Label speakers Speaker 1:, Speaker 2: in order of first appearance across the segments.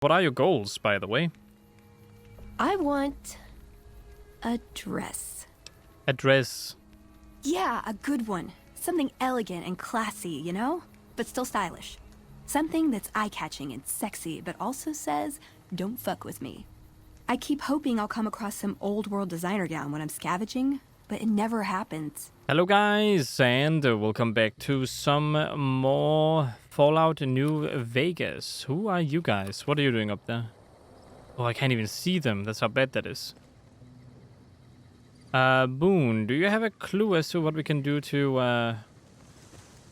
Speaker 1: What are your goals, by the way?
Speaker 2: I want a dress.
Speaker 1: A dress.
Speaker 2: Yeah, a good one. Something elegant and classy, you know? But still stylish. Something that's eye-catching and sexy, but also says, don't fuck with me. I keep hoping I'll come across some old-world designer gown when I'm scavenging, but it never happens.
Speaker 1: Hello guys, and welcome back to some more Fallout New Vegas. Who are you guys? What are you doing up there? Oh, I can't even see them. That's how bad that is. Boone, do you have a clue as to what we can do to, Oh,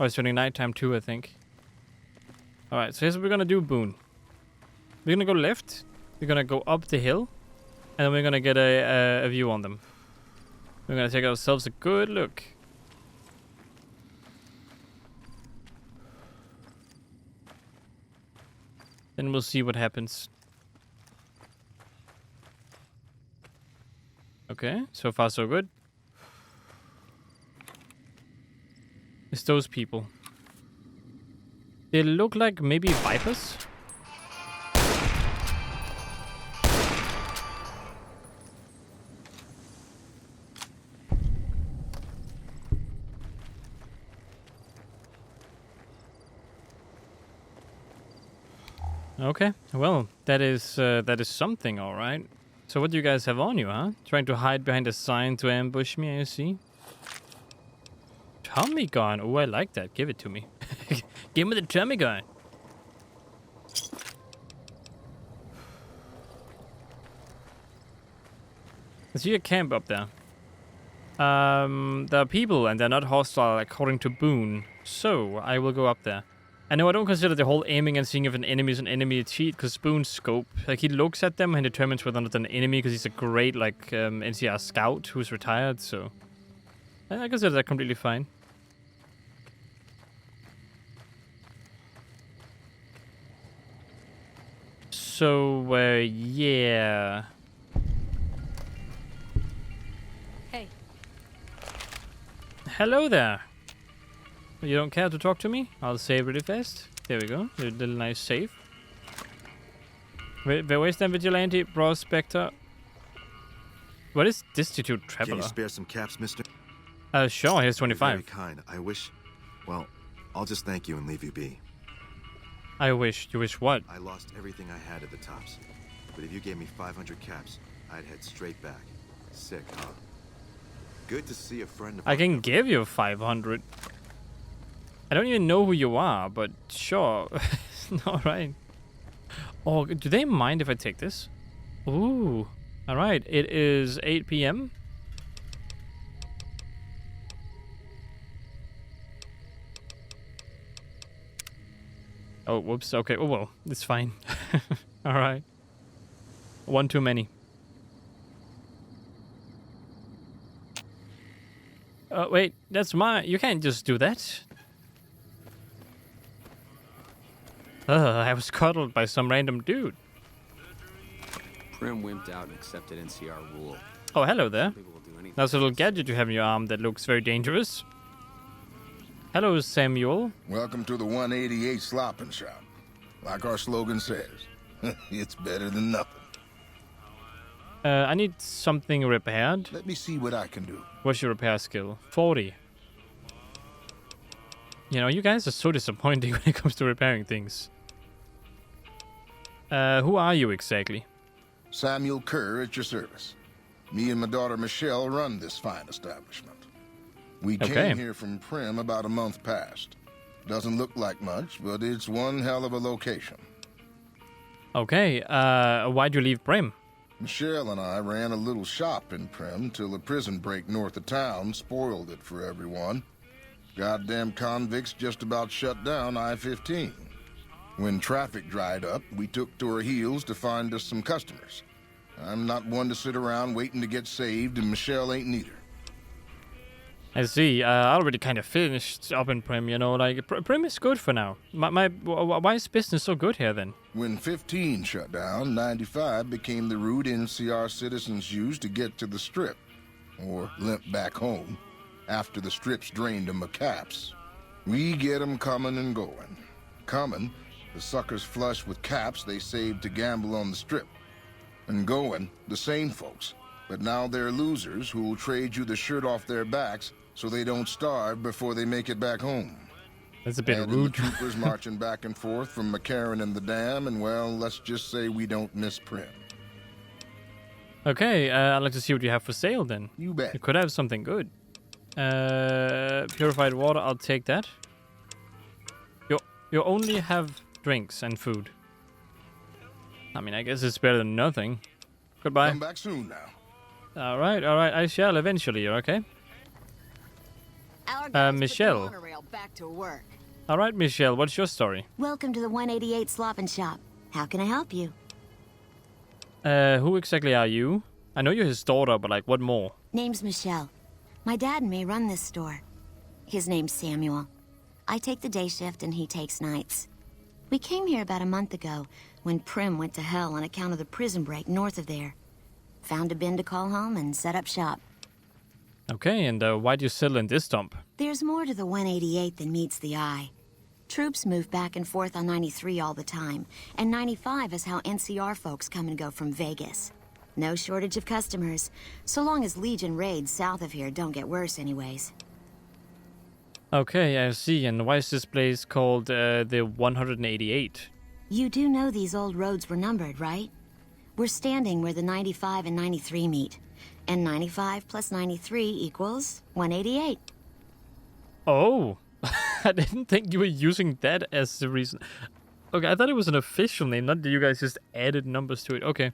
Speaker 1: it's turning nighttime too, I think. Alright, so here's what we're gonna do, Boone. We're gonna go left, we're gonna go up the hill, and then we're gonna get a view on them. We're gonna take ourselves a good look. Then we'll see what happens. Okay, so far so good. It's those people. They look like maybe vipers. Okay, well, that is something, all right. So what do you guys have on you, huh? Trying to hide behind a sign to ambush me, I see. Tommy gun. Oh, I like that. Give it to me. Give me the Tommy gun. I see a camp up there. There are people and they're not hostile according to Boone. So I will go up there. I know I don't consider the whole aiming and seeing if an enemy is an enemy a cheat, because Boone's scope, like, he looks at them and determines whether or not they're an enemy, because he's a great, like, NCR scout who's retired, so I consider that completely fine. So, yeah.
Speaker 2: Hey.
Speaker 1: Hello there. You don't care to talk to me? I'll save really fast. There we go. A little nice save. The Wasteland Vigilante Prospector. What is Destitute Traveler?
Speaker 3: Can you spare some caps, mister?
Speaker 1: Sure. Here's 25.
Speaker 3: Very kind. I wish... Well, I'll just thank you and leave you be.
Speaker 1: I wish. You wish what?
Speaker 3: I lost everything I had at the tops. But if you gave me 500 caps, I'd head straight back. Sick, huh? Good to see a friend of...
Speaker 1: I can give you 500. I don't even know who you are, but sure. Alright. Oh, do they mind if I take this? Ooh. Alright, it is 8 p.m. Oh, whoops. Okay, oh well, it's fine. Alright. One too many. Wait, that's mine. You can't just do that. I was cuddled by some random dude.
Speaker 4: Prim wimped out and accepted NCR rule.
Speaker 1: Oh, hello there. That's a little gadget you have in your arm that looks very dangerous. Hello, Samuel.
Speaker 5: Welcome to the 188 Slopping Shop. Like our slogan says, it's better than nothing.
Speaker 1: I need something repaired.
Speaker 5: Let me see what I can do.
Speaker 1: What's your repair skill? 40. You know, you guys are so disappointing when it comes to repairing things. Who are you exactly?
Speaker 5: Samuel Kerr at your service. Me and my daughter Michelle run this fine establishment. We came here from Prim about a month past. Doesn't look like much, but it's one hell of a location.
Speaker 1: Okay, why'd you leave Prim?
Speaker 5: Michelle and I ran a little shop in Prim till a prison break north of town spoiled it for everyone. Goddamn convicts just about shut down I-15. When traffic dried up, we took to our heels to find us some customers. I'm not one to sit around waiting to get saved, and Michelle ain't neither.
Speaker 1: I see. I already kind of finished up in Prim, you know, like, Prim is good for now. Why is business so good here, then?
Speaker 5: When 15 shut down, 95 became the route NCR citizens used to get to the Strip, or limp back home, after the Strip's drained them of caps. We get 'em coming and going. Coming The suckers flush with caps they saved to gamble on the strip. And going, the same folks. But now they're losers who'll trade you the shirt off their backs so they don't starve before they make it back home.
Speaker 1: That's a bit
Speaker 5: Add in
Speaker 1: rude.
Speaker 5: the troopers marching back and forth from McCarran and the dam, and well, let's just say we don't miss Prim.
Speaker 1: Okay, I'd like to see what you have for sale then.
Speaker 5: You bet.
Speaker 1: You could have something good. Purified water, I'll take that. You only have drinks and food. I mean, I guess it's better than nothing. Goodbye.
Speaker 5: Come back soon now.
Speaker 1: Alright, I shall eventually, okay?
Speaker 6: Our guys put the
Speaker 1: Michelle.
Speaker 6: monorail back to work.
Speaker 1: Alright, Michelle, what's your story?
Speaker 7: Welcome to the 188 Slop and Shop. How can I help you?
Speaker 1: Who exactly are you? I know you're his daughter, but like, what more?
Speaker 7: Name's Michelle. My dad may run this store. His name's Samuel. I take the day shift and he takes nights. We came here about a month ago when Prim went to hell on account of the prison break north of there. Found a bin to call home and set up shop.
Speaker 1: Okay, and why'd you settle in this dump?
Speaker 7: There's more to the 188 than meets the eye. Troops move back and forth on 93 all the time, and 95 is how NCR folks come and go from Vegas. No shortage of customers, so long as Legion raids south of here don't get worse anyways.
Speaker 1: Okay, I see, and why is this place called the 188?
Speaker 7: You do know these old roads were numbered, right? We're standing where the 95 and 93 meet, and 95 plus 93 equals 188.
Speaker 1: Oh, I didn't think you were using that as the reason. Okay, I thought it was an official name, not that you guys just added numbers to it. Okay,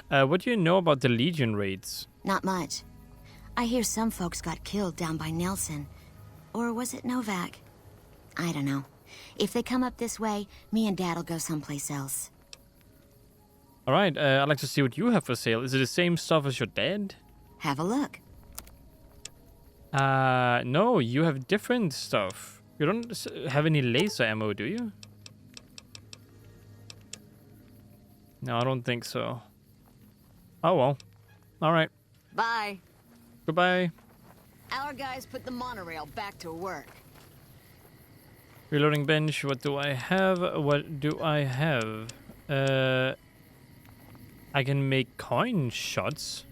Speaker 1: what do you know about the Legion raids?
Speaker 7: Not much. I hear some folks got killed down by Nelson. Or was it Novak? I don't know. If they come up this way, me and Dad'll go someplace else.
Speaker 1: Alright, I'd like to see what you have for sale. Is it the same stuff as your dad?
Speaker 7: Have a look.
Speaker 1: No, you have different stuff. You don't have any laser ammo, do you? No, I don't think so. Oh well. Alright.
Speaker 6: Bye.
Speaker 1: Goodbye.
Speaker 6: Our guys put the monorail back to work.
Speaker 1: Reloading bench, what do I have? What do I have? I can make coin shots.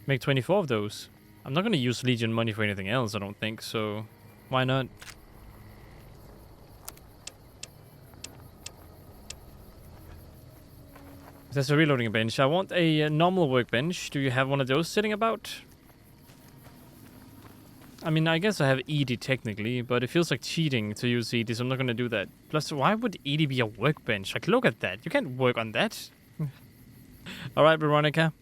Speaker 1: Make 24 of those. I'm not gonna use Legion money for anything else, I don't think, so why not? There's a reloading bench. I want a normal workbench. Do you have one of those sitting about? I mean, I guess I have ED technically, but it feels like cheating to use ED, so I'm not gonna do that. Plus, why would ED be a workbench? Like, look at that. You can't work on that. Alright, Veronica.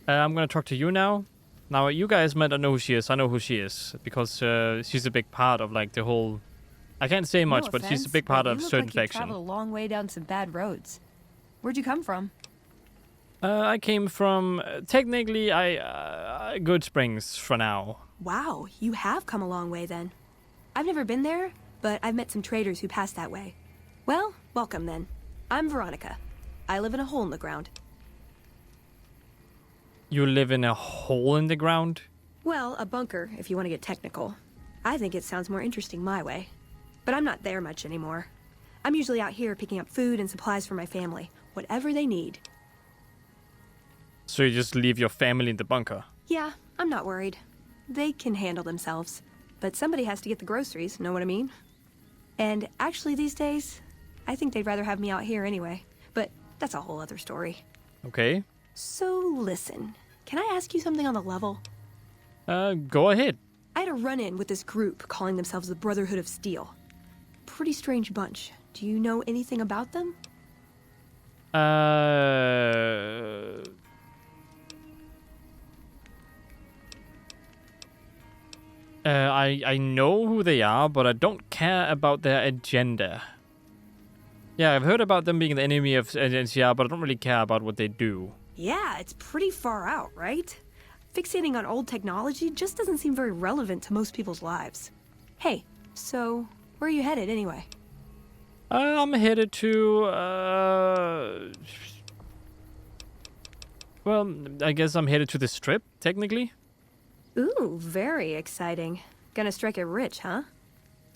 Speaker 1: I'm gonna talk to you now. Now, you guys might not know who she is. I know who she is, because she's a big part of, like, the whole... I can't say much,
Speaker 2: No
Speaker 1: but she's a
Speaker 2: offense,
Speaker 1: big part
Speaker 2: but
Speaker 1: of
Speaker 2: you look
Speaker 1: certain
Speaker 2: like you
Speaker 1: faction.
Speaker 2: traveled a long way down some bad roads. Where'd you come from?
Speaker 1: I came from, technically, Good Springs for now.
Speaker 2: Wow, you have come a long way then. I've never been there, but I've met some traders who pass that way. Well, welcome then. I'm Veronica. I live in a hole in the ground.
Speaker 1: You live in a hole in the ground?
Speaker 2: Well, a bunker, if you want to get technical. I think it sounds more interesting my way. But I'm not there much anymore. I'm usually out here picking up food and supplies for my family, whatever they need.
Speaker 1: So you just leave your family in the bunker?
Speaker 2: Yeah, I'm not worried. They can handle themselves. But somebody has to get the groceries, know what I mean? And actually these days, I think they'd rather have me out here anyway. But that's a whole other story.
Speaker 1: Okay.
Speaker 2: So listen, can I ask you something on the level?
Speaker 1: Go ahead.
Speaker 2: I had a run-in with this group calling themselves the Brotherhood of Steel. Pretty strange bunch. Do you know anything about them?
Speaker 1: I know who they are, but I don't care about their agenda. Yeah, I've heard about them being the enemy of NCR, but I don't really care about what they do.
Speaker 2: Yeah, it's pretty far out, right? Fixating on old technology just doesn't seem very relevant to most people's lives. Hey, so where are you headed anyway?
Speaker 1: I'm headed to, well, I guess I'm headed to the Strip, technically.
Speaker 2: Ooh, very exciting. Gonna strike it rich, huh?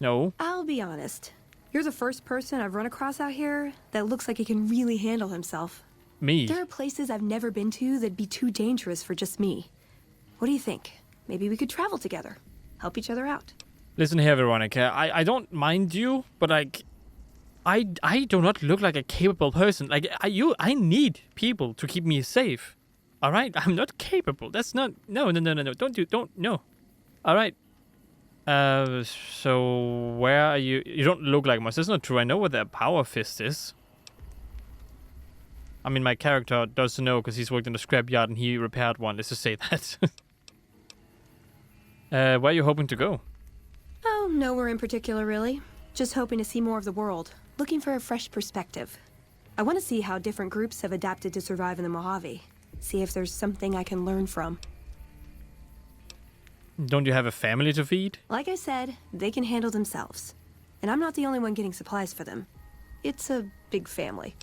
Speaker 1: No.
Speaker 2: I'll be honest. You're the first person I've run across out here that looks like he can really handle himself.
Speaker 1: Me.
Speaker 2: There are places I've never been to that'd be too dangerous for just me. What do you think? Maybe we could travel together, help each other out.
Speaker 1: Listen here, Veronica. I don't mind you, but like, I do not look like a capable person. Like, I need people to keep me safe. All right? I'm not capable. That's not... No. No. All right. So where are you? You don't look like much. That's not true. I know what that power fist is. I mean, my character does know because he's worked in the scrapyard and he repaired one. Let's just say that. Where are you hoping to go?
Speaker 2: Oh, nowhere in particular, really. Just hoping to see more of the world. Looking for a fresh perspective. I want to see how different groups have adapted to survive in the Mojave. See if there's something I can learn from.
Speaker 1: Don't you have a family to feed?
Speaker 2: Like I said, they can handle themselves. And I'm not the only one getting supplies for them. It's a big family.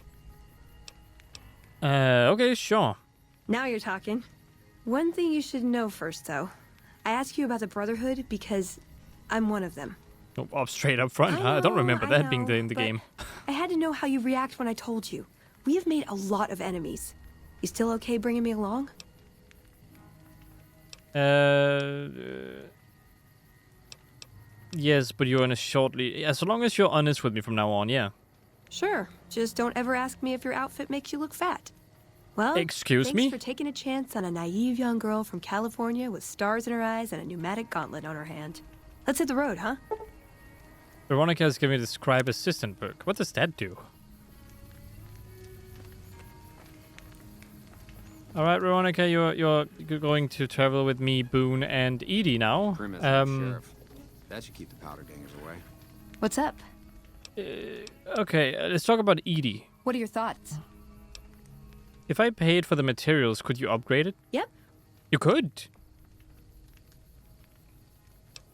Speaker 1: Okay, sure.
Speaker 2: Now you're talking. One thing you should know first, though. I ask you about the Brotherhood because I'm one of them.
Speaker 1: Oh, straight up front, huh? I don't remember that being in the game.
Speaker 2: I had to know how you react when I told you. We have made a lot of enemies. You still okay bringing me along?
Speaker 1: Yes, but you're in a shortly... As long as you're honest with me from now on, yeah.
Speaker 2: Sure. Just don't ever ask me if your outfit makes you look fat. Well,
Speaker 1: excuse me?
Speaker 2: Thanks for taking a chance on a naive young girl from California with stars in her eyes and a pneumatic gauntlet on her hand. Let's hit the road, huh?
Speaker 1: Veronica has given me the scribe assistant book. What does that do? All right, Veronica, you're going to travel with me, Boone, and Edie now.
Speaker 4: Prim is the sheriff. That should keep the powder gangers away.
Speaker 2: What's up?
Speaker 1: Okay, let's talk about Edie.
Speaker 2: What are your thoughts?
Speaker 1: If I paid for the materials, could you upgrade it?
Speaker 2: Yep.
Speaker 1: You could.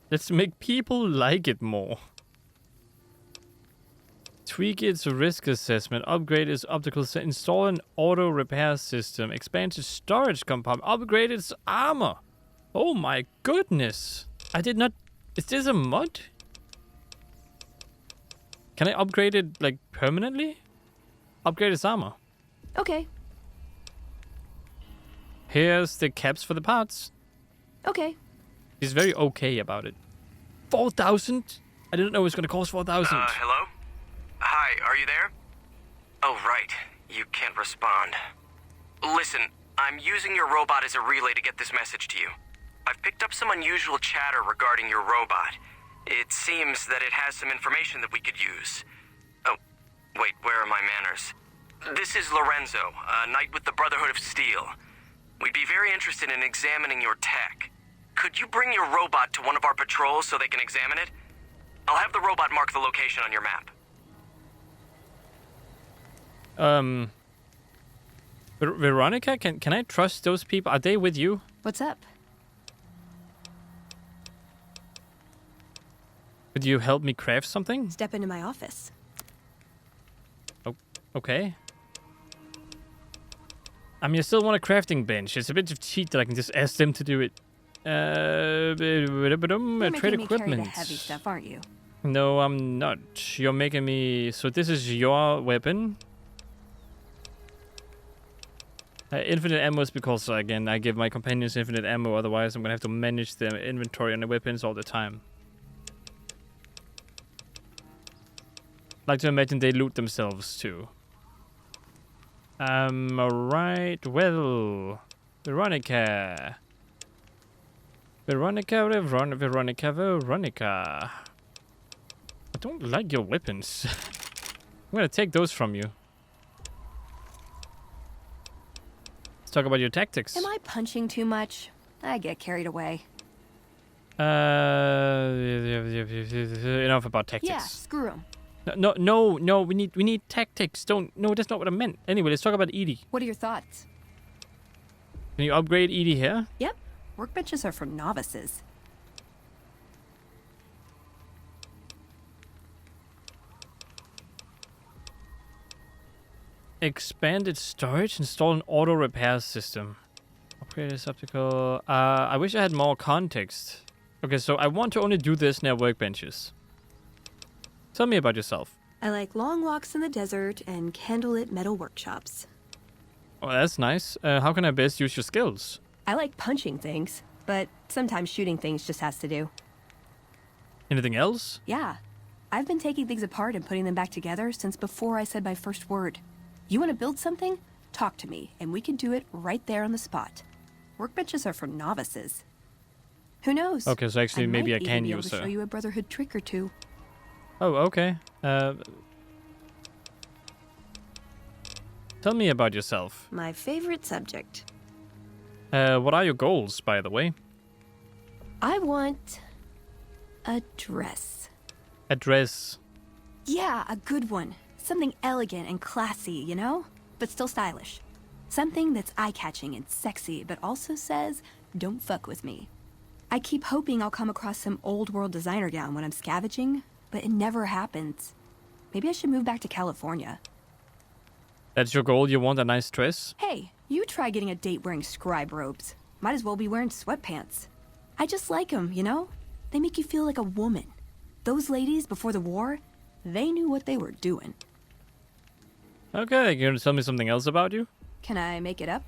Speaker 1: Let's make people like it more. Tweak its risk assessment. Upgrade its optical set. Install an auto repair system. Expand its storage compartment. Upgrade its armor. Oh my goodness. I did not... Is this a mod? Can I upgrade it, like, permanently? Upgrade its armor.
Speaker 2: Okay.
Speaker 1: Here's the caps for the parts.
Speaker 2: Okay.
Speaker 1: He's very okay about it. 4,000? I didn't know it was going to cost 4,000.
Speaker 8: Hello? Hi, are you there? Oh, right. You can't respond. Listen, I'm using your robot as a relay to get this message to you. I've picked up some unusual chatter regarding your robot. It seems that it has some information that we could use. Oh, wait, where are my manners? This is Lorenzo, a knight with the Brotherhood of Steel. We'd be very interested in examining your tech. Could you bring your robot to one of our patrols so they can examine it? I'll have the robot mark the location on your map.
Speaker 1: Veronica, can I trust those people? Are they with you?
Speaker 2: What's up?
Speaker 1: Could you help me craft something?
Speaker 2: Step into my office.
Speaker 1: Oh, okay. I mean, I still want a crafting bench. It's a bit of cheat that I can just ask them to do it.
Speaker 2: You're
Speaker 1: Trade
Speaker 2: making me carry
Speaker 1: equipment.
Speaker 2: the heavy stuff, aren't you?
Speaker 1: No, I'm not. You're making me... So this is your weapon. Infinite ammo is because, again, I give my companions infinite ammo. Otherwise, I'm going to have to manage their inventory on the weapons all the time. Like to imagine they loot themselves, too. Alright. Well... Veronica. Veronica. I don't like your weapons. I'm gonna take those from you. Let's talk about your tactics.
Speaker 2: Am I punching too much? I get carried away.
Speaker 1: Enough about tactics.
Speaker 2: Yeah, screw 'em.
Speaker 1: No, we need tactics. No, that's not what I meant. Anyway, let's talk about Edie.
Speaker 2: What are your thoughts?
Speaker 1: Can you upgrade Edie here?
Speaker 2: Yep. Workbenches are for novices.
Speaker 1: Expanded storage. Install an auto repair system. Upgrade this optical. I wish I had more context. Okay, so I want to only do this near workbenches. Tell me about yourself.
Speaker 2: I like long walks in the desert and candlelit metal workshops.
Speaker 1: Oh, that's nice. How can I best use your skills?
Speaker 2: I like punching things, but sometimes shooting things just has to do.
Speaker 1: Anything else?
Speaker 2: Yeah. I've been taking things apart and putting them back together since before I said my first word. You want to build something? Talk to me, and we can do it right there on the spot. Workbenches are for novices. Who knows?
Speaker 1: Okay, so actually maybe I
Speaker 2: might
Speaker 1: can
Speaker 2: even be able
Speaker 1: use
Speaker 2: to show
Speaker 1: her.
Speaker 2: you a Brotherhood trick or two.
Speaker 1: Oh, okay. Tell me about yourself.
Speaker 2: My favorite subject.
Speaker 1: What are your goals, by the way?
Speaker 2: I want a dress.
Speaker 1: A dress.
Speaker 2: Yeah, a good one. Something elegant and classy, you know? But still stylish. Something that's eye-catching and sexy, but also says, don't fuck with me. I keep hoping I'll come across some old-world designer gown when I'm scavenging, but it never happens. Maybe I should move back to California.
Speaker 1: That's your goal? You want a nice dress?
Speaker 2: Hey, you try getting a date wearing scribe robes. Might as well be wearing sweatpants. I just like them, you know? They make you feel like a woman. Those ladies before the war, they knew what they were doing.
Speaker 1: Okay, you gonna tell me something else about you?
Speaker 2: Can I make it up?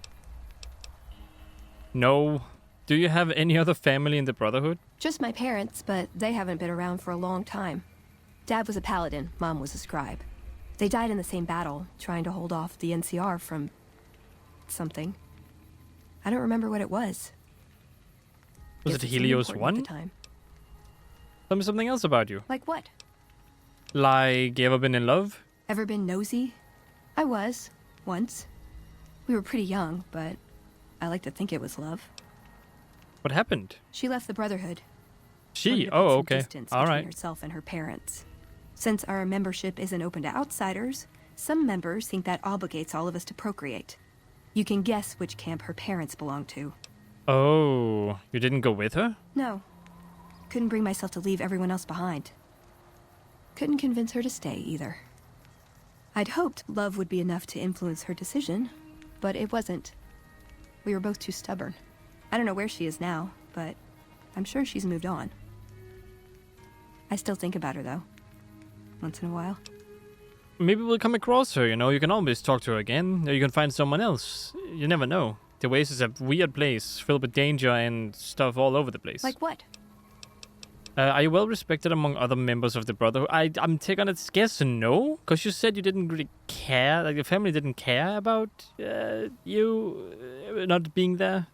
Speaker 1: No. Do you have any other family in the Brotherhood?
Speaker 2: Just my parents, but they haven't been around for a long time. Dad was a paladin, Mom was a scribe. They died in the same battle, trying to hold off the NCR from something. I don't remember what it was.
Speaker 1: Was
Speaker 2: Guess
Speaker 1: it
Speaker 2: it seemed
Speaker 1: Helios
Speaker 2: important
Speaker 1: 1?
Speaker 2: at the time.
Speaker 1: Tell me something else about you.
Speaker 2: Like what?
Speaker 1: Like, you ever been in love?
Speaker 2: Ever been nosy? I was, once. We were pretty young, but I like to think it was love.
Speaker 1: What happened?
Speaker 2: She left the Brotherhood.
Speaker 1: She?
Speaker 2: Wanted to put
Speaker 1: Oh,
Speaker 2: some
Speaker 1: okay.
Speaker 2: distance
Speaker 1: All
Speaker 2: between
Speaker 1: right.
Speaker 2: herself and her parents. Since our membership isn't open to outsiders, some members think that obligates all of us to procreate. You can guess which camp her parents belong to.
Speaker 1: Oh, you didn't go with her?
Speaker 2: No. Couldn't bring myself to leave everyone else behind. Couldn't convince her to stay either. I'd hoped love would be enough to influence her decision, but it wasn't. We were both too stubborn. I don't know where she is now, but I'm sure she's moved on. I still think about her, though. Once in a while.
Speaker 1: Maybe we'll come across her, you know? You can always talk to her again, or you can find someone else. You never know. The Oasis is a weird place, filled with danger and stuff all over the place.
Speaker 2: Like what?
Speaker 1: Are you well respected among other members of the Brotherhood? I'm taking a guess no, because you said you didn't really care, like your family didn't care about you not being there.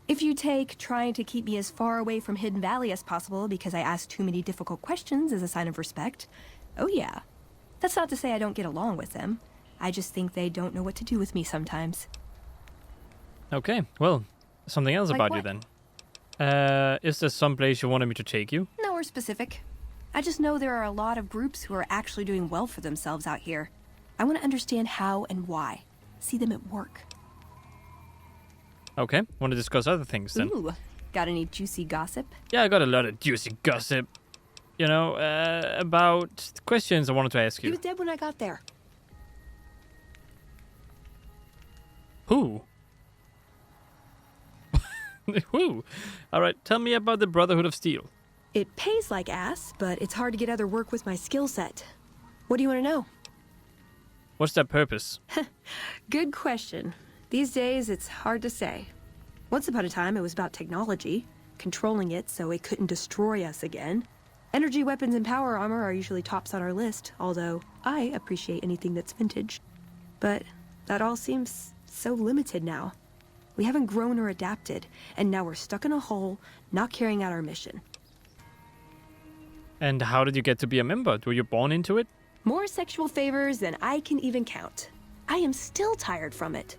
Speaker 2: If you take trying to keep me as far away from Hidden Valley as possible because I ask too many difficult questions as a sign of respect, oh yeah. That's not to say I don't get along with them. I just think they don't know what to do with me sometimes.
Speaker 1: Okay, well, something else
Speaker 2: Like
Speaker 1: about you
Speaker 2: what?
Speaker 1: then. Is there some place you wanted me to take you?
Speaker 2: Nowhere specific. I just know there are a lot of groups who are actually doing well for themselves out here. I want to understand how and why. See them at work.
Speaker 1: Okay, want to discuss other things then?
Speaker 2: Ooh, got any juicy gossip?
Speaker 1: Yeah, I got a lot of juicy gossip. You know, about questions I wanted to ask
Speaker 2: He
Speaker 1: you.
Speaker 2: was dead when I got there.
Speaker 1: Who? Who? Alright, tell me about the Brotherhood of Steel.
Speaker 2: It pays like ass, but it's hard to get other work with my skill set. What do you want to know?
Speaker 1: What's their purpose?
Speaker 2: Good question. These days, it's hard to say. Once upon a time, it was about technology, controlling it so it couldn't destroy us again. Energy weapons and power armor are usually tops on our list, although I appreciate anything that's vintage. But that all seems so limited now. We haven't grown or adapted, and now we're stuck in a hole, not carrying out our mission.
Speaker 1: And how did you get to be a member? Were you born into it?
Speaker 2: More sexual favors than I can even count. I am still tired from it.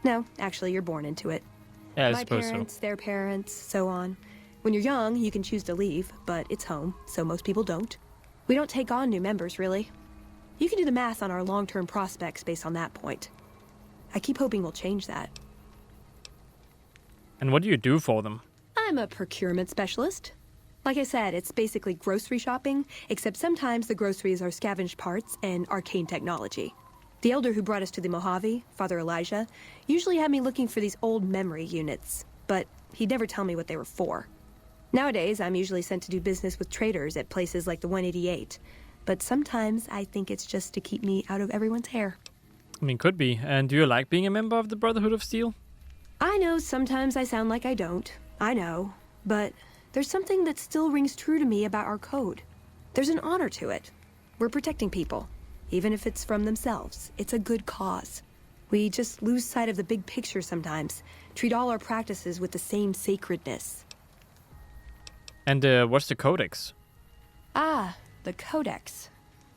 Speaker 2: No, actually, you're born into it.
Speaker 1: Yeah, I
Speaker 2: My
Speaker 1: suppose
Speaker 2: parents,
Speaker 1: so.
Speaker 2: their parents, so on. When you're young, you can choose to leave, but it's home, so most people don't. We don't take on new members, really. You can do the math on our long-term prospects based on that point. I keep hoping we'll change that.
Speaker 1: And what do you do for them?
Speaker 2: I'm a procurement specialist. Like I said, it's basically grocery shopping, except sometimes the groceries are scavenged parts and arcane technology. The elder who brought us to the Mojave, Father Elijah, usually had me looking for these old memory units, but he'd never tell me what they were for. Nowadays, I'm usually sent to do business with traders at places like the 188. but sometimes I think it's just to keep me out of everyone's hair.
Speaker 1: I mean, could be. And do you like being a member of the Brotherhood of Steel?
Speaker 2: I know sometimes I sound like I don't. I know. But there's something that still rings true to me about our code. There's an honor to it. We're protecting people, even if it's from themselves. It's a good cause. We just lose sight of the big picture sometimes. Treat all our practices with the same sacredness.
Speaker 1: And what's the codex?
Speaker 2: Ah, the Codex.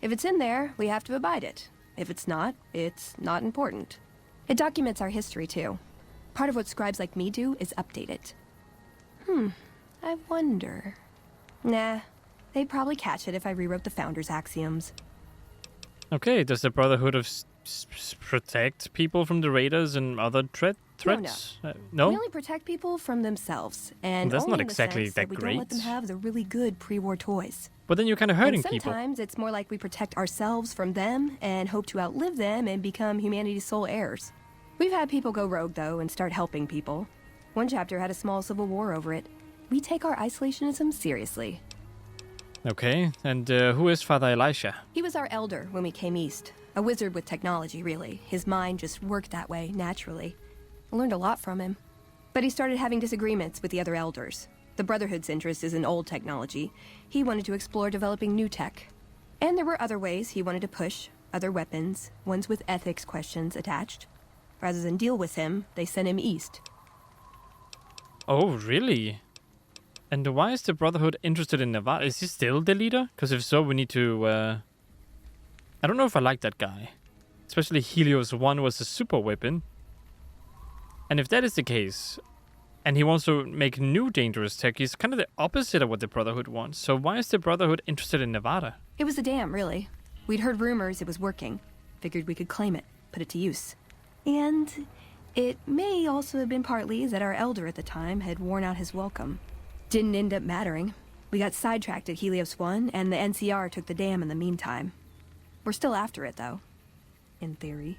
Speaker 2: If it's in there, we have to abide it. If it's not important. It documents our history, too. Part of what scribes like me do is update it. I wonder... Nah, they'd probably catch it if I rewrote the Founder's axioms.
Speaker 1: Okay, does the Brotherhood of protect people from the raiders and other threats? No?
Speaker 2: We only protect people from themselves, and
Speaker 1: Well, that's
Speaker 2: only
Speaker 1: not
Speaker 2: in the
Speaker 1: exactly
Speaker 2: sense
Speaker 1: that
Speaker 2: we don't let them
Speaker 1: great.
Speaker 2: have the really good pre-war toys.
Speaker 1: But then you're kind of hurting
Speaker 2: And
Speaker 1: people.
Speaker 2: sometimes it's more like we protect ourselves from them and hope to outlive them and become humanity's sole heirs. We've had people go rogue, though, and start helping people. One chapter had a small civil war over it. We take our isolationism seriously.
Speaker 1: Okay, and who is Father Elisha?
Speaker 2: He was our elder when we came east. A wizard with technology, really. His mind just worked that way, naturally. I learned a lot from him. But he started having disagreements with the other elders. The Brotherhood's interest is in old technology. He wanted to explore developing new tech. And there were other ways he wanted to push, other weapons, ones with ethics questions attached. Rather than deal with him, they sent him east.
Speaker 1: Oh, really? And why is the Brotherhood interested in Nevada? Is he still the leader? Because if so, we need to... I don't know if I like that guy. Especially Helios 1 was a super weapon. And if that is the case, and he wants to make new dangerous tech, he's kind of the opposite of what the Brotherhood wants. So why is the Brotherhood interested in Nevada?
Speaker 2: It was the dam, really. We'd heard rumors it was working. Figured we could claim it, put it to use. And it may also have been partly that our elder at the time had worn out his welcome. Didn't end up mattering. We got sidetracked at Helios 1, and the NCR took the dam in the meantime. We're still after it, though. In theory.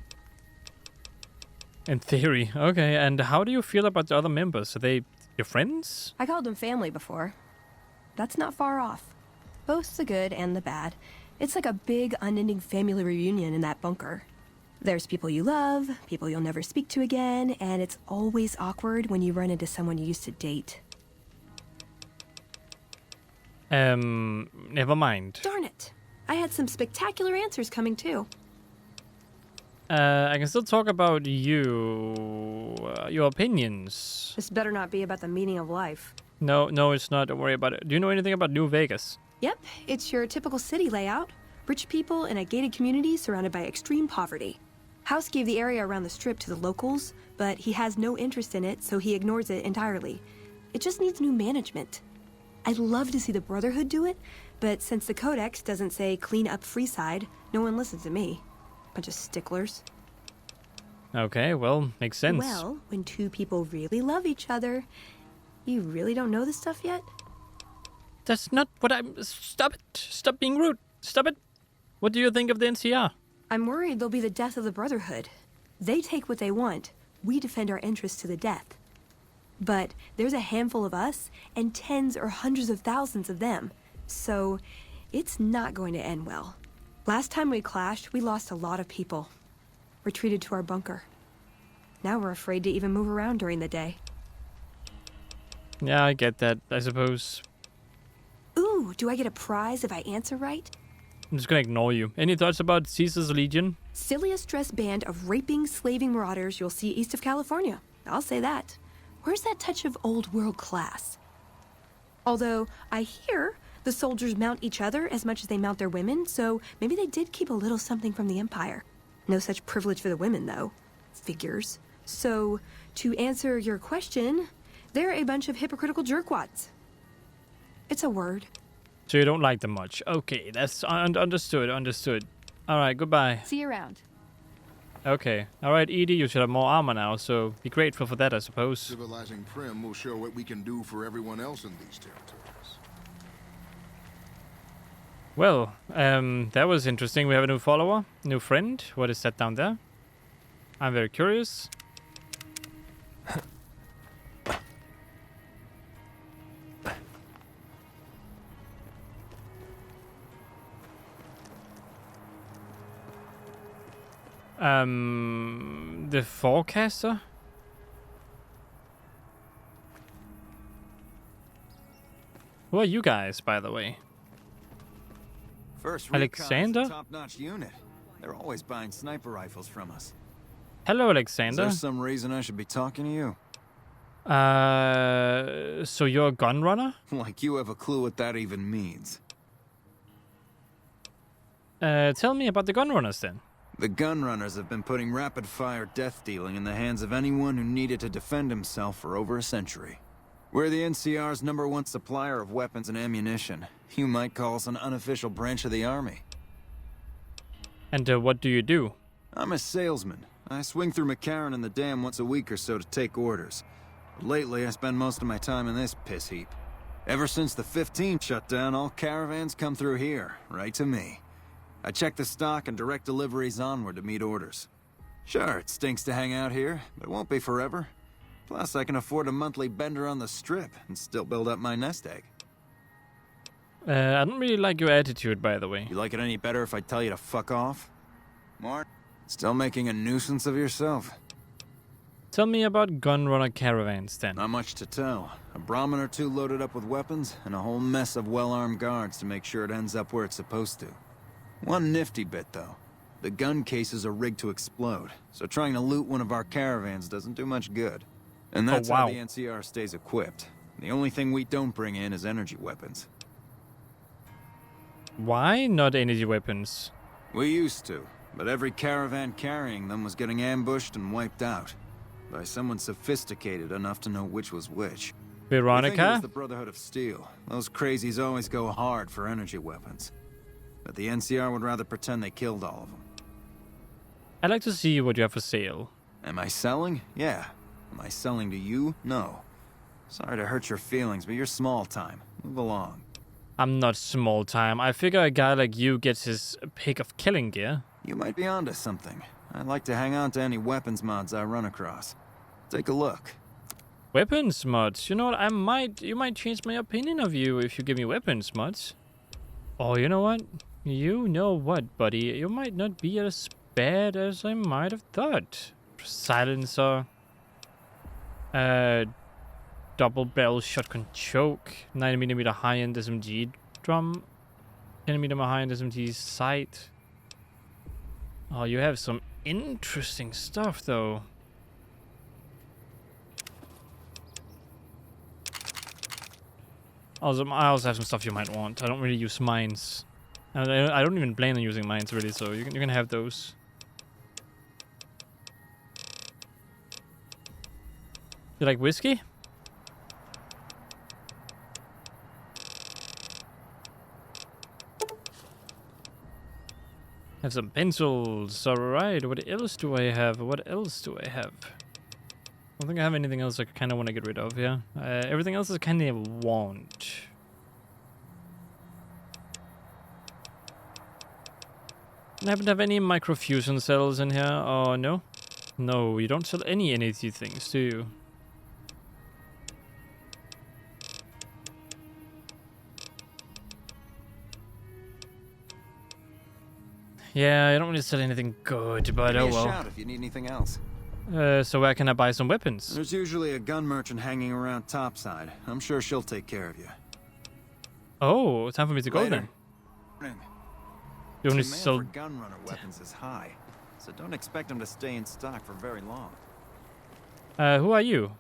Speaker 1: In theory. Okay, and how do you feel about the other members? Are they your friends?
Speaker 2: I called them family before. That's not far off. Both the good and the bad. It's like a big, unending family reunion in that bunker. There's people you love, people you'll never speak to again, and it's always awkward when you run into someone you used to date.
Speaker 1: Never mind.
Speaker 2: Darn it. I had some spectacular answers coming, too.
Speaker 1: I can still talk about your opinions.
Speaker 2: This better not be about the meaning of life.
Speaker 1: No, it's not. Don't worry about it. Do you know anything about New Vegas?
Speaker 2: Yep, it's your typical city layout. Rich people in a gated community surrounded by extreme poverty. House gave the area around the strip to the locals, but he has no interest in it, so he ignores it entirely. It just needs new management. I'd love to see the Brotherhood do it, but since the Codex doesn't say clean up Freeside, no one listens to me. Bunch of sticklers.
Speaker 1: Okay, well, makes sense.
Speaker 2: Well, when two people really love each other, you really don't know this stuff yet?
Speaker 1: That's not what I'm... Stop it. Stop being rude. Stop it. What do you think of the NCR?
Speaker 2: I'm worried they'll be the death of the Brotherhood. They take what they want. We defend our interests to the death. But there's a handful of us and tens or hundreds of thousands of them. So it's not going to end well. Last time we clashed, we lost a lot of people. Retreated to our bunker. Now we're afraid to even move around during the day.
Speaker 1: Yeah, I get that, I suppose.
Speaker 2: Ooh, do I get a prize if I answer right?
Speaker 1: I'm just gonna ignore you. Any thoughts about Caesar's Legion?
Speaker 2: Silliest dressed band of raping, slaving marauders you'll see east of California. I'll say that. Where's that touch of old world class? Although, I hear the soldiers mount each other as much as they mount their women, so maybe they did keep a little something from the Empire. No such privilege for the women, though. Figures. So, to answer your question, they're a bunch of hypocritical jerkwads. It's a word.
Speaker 1: So you don't like them much. Okay, that's understood. Alright, goodbye.
Speaker 2: See you around.
Speaker 1: Okay. Alright, Edie, you should have more armor now, so be grateful for that, I suppose.
Speaker 5: Civilizing Prim will show what we can do for everyone else in these territories.
Speaker 1: Well, that was interesting. We have a new follower, new friend. What is that down there? I'm very curious. The forecaster? Who are you guys, by the way?
Speaker 9: First
Speaker 1: Alexander?
Speaker 9: top-notch unit. They're always buying sniper rifles from us.
Speaker 1: Hello,
Speaker 9: Is
Speaker 1: Alexander.
Speaker 9: there some reason I should be talking to you?
Speaker 1: So you're a gun runner?
Speaker 9: Like you have a clue what that even means.
Speaker 1: Tell me about the gun runners then.
Speaker 9: The gun runners have been putting rapid-fire death dealing in the hands of anyone who needed to defend himself for over a century. We're the NCR's #1 supplier of weapons and ammunition. You might call us an unofficial branch of the army.
Speaker 1: And what do you do?
Speaker 9: I'm a salesman. I swing through McCarran and the Dam once a week or so to take orders. But lately, I spend most of my time in this piss heap. Ever since the 15 shut down, all caravans come through here, right to me. I check the stock and direct deliveries onward to meet orders. Sure, it stinks to hang out here, but it won't be forever. Plus, I can afford a monthly bender on the strip and still build up my nest egg.
Speaker 1: I don't really like your attitude, by the way.
Speaker 9: You like it any better if I tell you to fuck off? Mark, still making a nuisance of yourself?
Speaker 1: Tell me about gun runner caravans then.
Speaker 9: Not much to tell. A Brahmin or two loaded up with weapons, and a whole mess of well-armed guards to make sure it ends up where it's supposed to. One nifty bit, though. The gun cases are rigged to explode, so trying to loot one of our caravans doesn't do much good. And that's how the NCR stays equipped. The only thing we don't bring in is energy weapons.
Speaker 1: Why not energy weapons?
Speaker 9: We used to, but every caravan carrying them was getting ambushed and wiped out. By someone sophisticated enough to know which was which. I think it
Speaker 1: Veronica?
Speaker 9: was the Brotherhood of Steel. Those crazies always go hard for energy weapons. But the NCR would rather pretend they killed all of them.
Speaker 1: I'd like to see what you have for sale.
Speaker 9: Am I selling? Yeah. Am I selling to you? No. Sorry to hurt your feelings, but you're small time. Move along.
Speaker 1: I'm not small time. I figure a guy like you gets his pick of killing gear.
Speaker 9: You might be onto something. I'd like to hang on to any weapons mods I run across. Take a look.
Speaker 1: Weapons mods? You know what? You might change my opinion of you if you give me weapons mods. Oh, you know what? You know what, buddy? You might not be as bad as I might have thought. Silencer. Double barrel shotgun choke. 9mm high-end SMG drum. 10mm high-end SMG sight. Oh, you have some interesting stuff, though. I also have some stuff you might want. I don't really use mines. I don't even plan on using mines, really, so you can have those. You like whiskey? Have some pencils. Alright, what else do I have? What else do I have? I don't think I have anything else I kind of want to get rid of, yeah. Everything else is kind of want. I happen to have any microfusion cells in here? Oh, no? No, you don't sell any NAT things, do you? Yeah, I don't really sell anything good, but oh well.
Speaker 9: Shout if you need anything else.
Speaker 1: So where can I buy some weapons?
Speaker 9: There's usually a gun merchant hanging around topside. I'm sure she'll take care of you.
Speaker 1: Oh, time for me to go
Speaker 9: Later.
Speaker 1: then. You only
Speaker 9: Demand
Speaker 1: sell...
Speaker 9: for gun runner weapons is high, so don't expect them to stay in stock for very long.
Speaker 1: Who are you?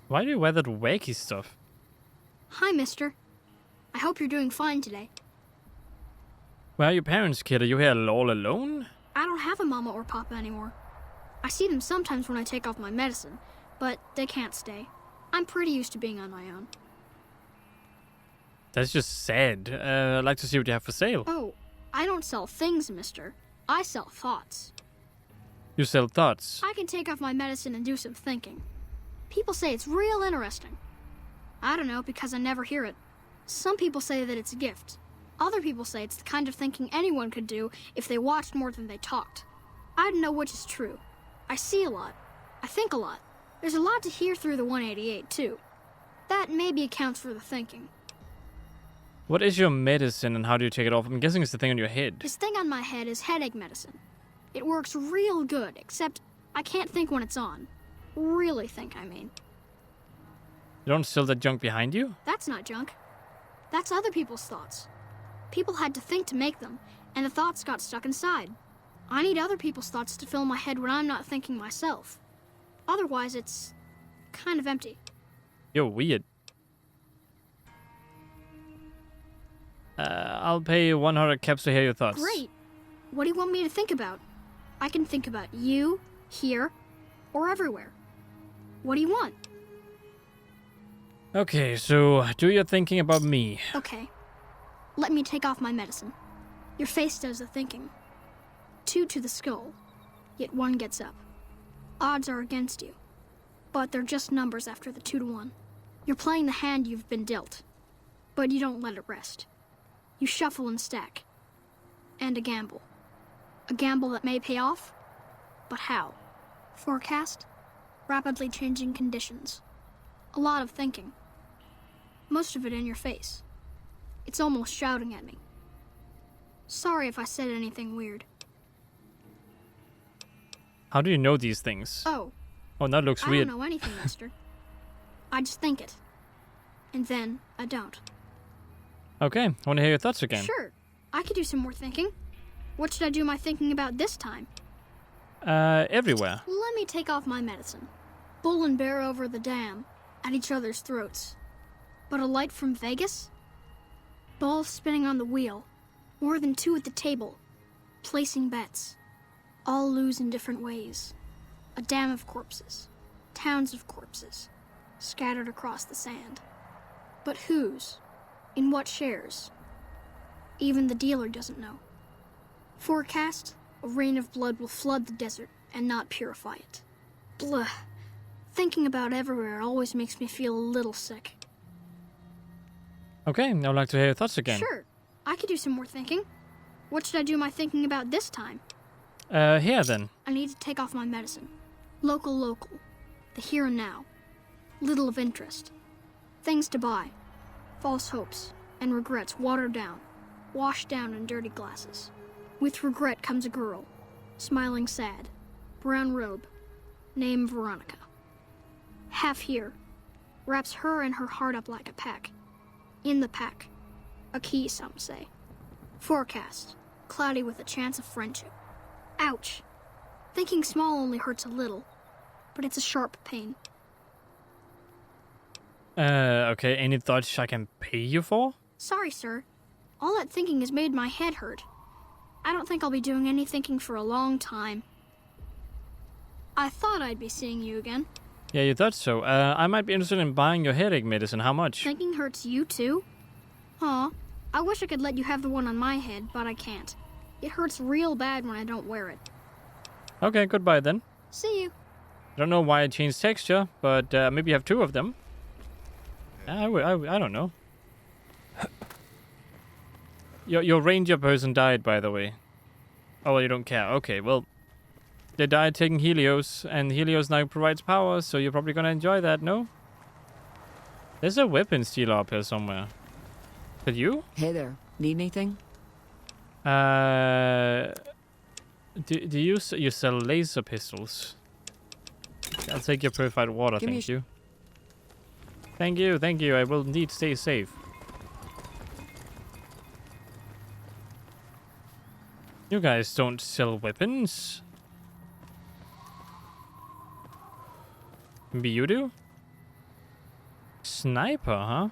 Speaker 1: Why do you wear that wacky stuff?
Speaker 10: Hi, mister. I hope you're doing fine today.
Speaker 1: Where are your parents, kid? Are you here all alone?
Speaker 10: I don't have a mama or papa anymore. I see them sometimes when I take off my medicine, but they can't stay. I'm pretty used to being on my own.
Speaker 1: That's just sad. I'd like to see what you have for sale.
Speaker 10: Oh, I don't sell things, mister. I sell thoughts.
Speaker 1: You sell thoughts.
Speaker 10: I can take off my medicine and do some thinking. People say it's real interesting. I don't know, because I never hear it. Some people say that it's a gift. Other people say it's the kind of thinking anyone could do if they watched more than they talked. I don't know which is true. I see a lot. I think a lot. There's a lot to hear through the 188, too. That maybe accounts for the thinking.
Speaker 1: What is your medicine and how do you take it off? I'm guessing it's the thing on your head.
Speaker 10: This thing on my head is headache medicine. It works real good, except I can't think when it's on. Really think, I mean.
Speaker 1: You don't steal that junk behind you?
Speaker 10: That's not junk. That's other people's thoughts. People had to think to make them, and the thoughts got stuck inside. I need other people's thoughts to fill my head when I'm not thinking myself. Otherwise, it's kind of empty.
Speaker 1: You're weird. I'll pay 100 caps to hear your thoughts.
Speaker 10: Great. What do you want me to think about? I can think about you, here, or everywhere. What do you want?
Speaker 1: Okay, so do your thinking about me.
Speaker 10: Okay. Let me take off my medicine. Your face does the thinking. 2 to the skull, yet 1 gets up. Odds are against you, but they're just numbers after the 2 to 1. You're playing the hand you've been dealt, but you don't let it rest. You shuffle and stack. And a gamble. A gamble that may pay off, but how? Forecast? Rapidly changing conditions. A lot of thinking. Most of it in your face. It's almost shouting at me. Sorry if I said anything weird.
Speaker 1: How do you know these things?
Speaker 10: Oh,
Speaker 1: that looks
Speaker 10: I
Speaker 1: weird.
Speaker 10: don't know anything, mister. I just think it. And then I don't.
Speaker 1: Okay, I want to hear your thoughts again.
Speaker 10: Sure, I could do some more thinking. What should I do my thinking about this time?
Speaker 1: Everywhere.
Speaker 10: Let me take off my medicine. Bull and bear over the dam, at each other's throats. But a light from Vegas? Balls spinning on the wheel. More than 2 at the table. Placing bets. All lose in different ways. A dam of corpses. Towns of corpses. Scattered across the sand. But whose? In what shares? Even the dealer doesn't know. Forecast? A rain of blood will flood the desert and not purify it. Blah. Thinking about everywhere always makes me feel a little sick.
Speaker 1: Okay, I would like to hear your thoughts again.
Speaker 10: Sure, I could do some more thinking. What should I do my thinking about this time?
Speaker 1: Here then.
Speaker 10: I need to take off my medicine. Local. The here and now. Little of interest. Things to buy. False hopes and regrets watered down. Washed down in dirty glasses. With regret comes a girl. Smiling sad. Brown robe. Name Veronica. Half here. Wraps her and her heart up like a pack. In the pack. A key, some say. Forecast. Cloudy with a chance of friendship. Ouch. Thinking small only hurts a little, but it's a sharp pain.
Speaker 1: Okay, any thoughts I can pay you for?
Speaker 10: Sorry, sir. All that thinking has made my head hurt. I don't think I'll be doing any thinking for a long time. I thought I'd be seeing you again.
Speaker 1: Yeah, you thought so. I might be interested in buying your headache medicine. How much?
Speaker 10: Thinking hurts you too? Aw, I wish I could let you have the one on my head, but I can't. It hurts real bad when I don't wear it.
Speaker 1: Okay, goodbye then.
Speaker 10: See you.
Speaker 1: I don't know why I changed texture, but maybe you have 2 of them. I don't know. Your ranger person died, by the way. Oh, well, you don't care. Okay, well, they died taking Helios, and Helios now provides power, so you're probably gonna enjoy that, no? There's a weapon stealer up here somewhere. Is that you?
Speaker 11: Hey there. Need anything?
Speaker 1: Do you sell laser pistols? I'll take your purified water, thank you. Thank you. I will indeed stay safe. You guys don't sell weapons. Maybe you do? Sniper, huh?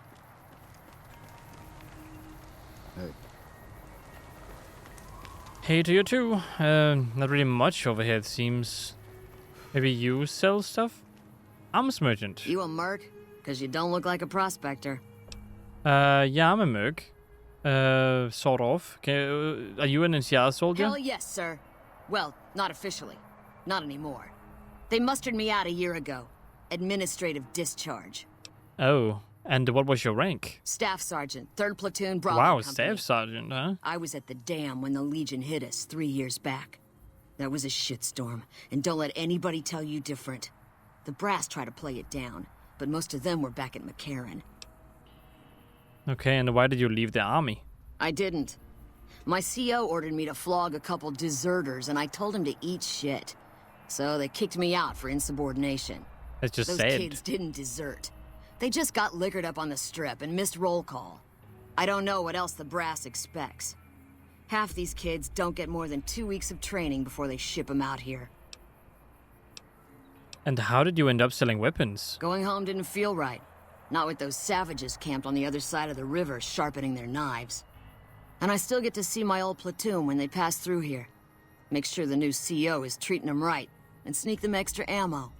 Speaker 1: Hey to you too. Not really much over here, it seems. Maybe you sell stuff? Arms merchant.
Speaker 11: You a merc? Because you don't look like a prospector.
Speaker 1: Yeah, I'm a merc. Sort of. Are you an NCR soldier?
Speaker 11: Hell yes, sir. Well, not officially. Not anymore. They mustered me out a year ago. Administrative discharge.
Speaker 1: Oh, and what was your rank?
Speaker 11: Staff sergeant, 3rd platoon, Bravo
Speaker 1: Wow,
Speaker 11: Company.
Speaker 1: staff sergeant, huh?
Speaker 11: I was at the dam when the Legion hit us 3 years back. That was a shitstorm, and don't let anybody tell you different. The brass tried to play it down, but most of them were back at McCarran.
Speaker 1: Okay, and why did you leave the army?
Speaker 11: I didn't. My CO ordered me to flog a couple deserters, and I told him to eat shit. So they kicked me out for insubordination.
Speaker 1: That's just
Speaker 11: Those
Speaker 1: sad.
Speaker 11: kids didn't desert. They just got liquored up on the strip and missed roll call. I don't know what else the brass expects. Half these kids don't get more than 2 weeks of training before they ship them out here.
Speaker 1: And how did you end up selling weapons?
Speaker 11: Going home didn't feel right. Not with those savages camped on the other side of the river sharpening their knives. And I still get to see my old platoon when they pass through here. Make sure the new CO is treating them right, and sneak them extra ammo.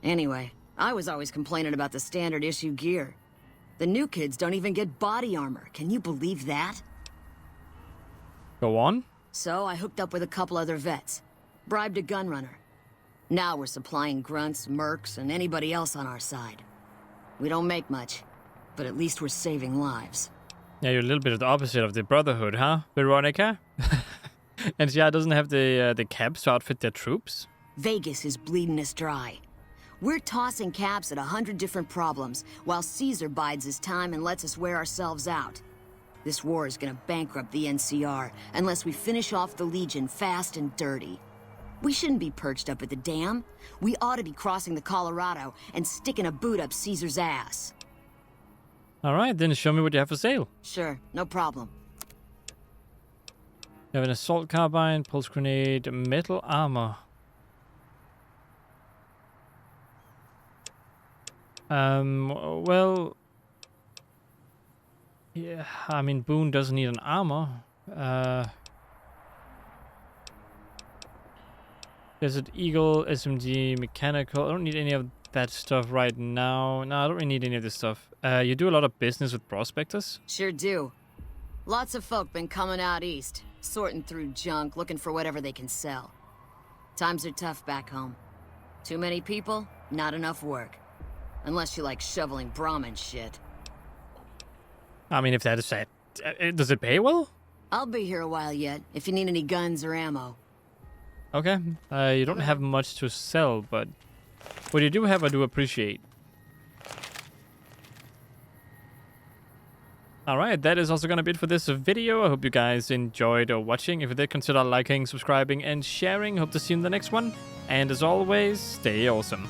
Speaker 11: Anyway, I was always complaining about the standard issue gear. The new kids don't even get body armor. Can you believe that?
Speaker 1: Go on.
Speaker 11: So I hooked up with a couple other vets. Bribed a gunrunner. Now we're supplying grunts, mercs, and anybody else on our side. We don't make much, but at least we're saving lives.
Speaker 1: Yeah, you're a little bit of the opposite of the Brotherhood, huh, Veronica? And yeah, doesn't have the caps to outfit their troops.
Speaker 11: Vegas is bleeding us dry. We're tossing caps at 100 different problems, while Caesar bides his time and lets us wear ourselves out. This war is gonna bankrupt the NCR unless we finish off the Legion fast and dirty. We shouldn't be perched up at the dam. We ought to be crossing the Colorado and sticking a boot up Caesar's ass.
Speaker 1: Alright, then show me what you have for sale.
Speaker 11: Sure, no problem.
Speaker 1: You have an assault carbine, pulse grenade, metal armor. Well... yeah, I mean, Boone doesn't need an armor. Desert Eagle, SMG, mechanical. I don't need any of that stuff right now. No, I don't really need any of this stuff. You do a lot of business with prospectors?
Speaker 11: Sure do. Lots of folk been coming out east, sorting through junk, looking for whatever they can sell. Times are tough back home. Too many people, not enough work. Unless you like shoveling Brahmin shit.
Speaker 1: I mean, if that is sad. Does it pay well?
Speaker 11: I'll be here a while yet, if you need any guns or ammo.
Speaker 1: Okay. You don't have much to sell, but what you do have, I do appreciate. Alright, that is also gonna be it for this video. I hope you guys enjoyed watching. If you did, consider liking, subscribing, and sharing. Hope to see you in the next one. And as always, stay awesome.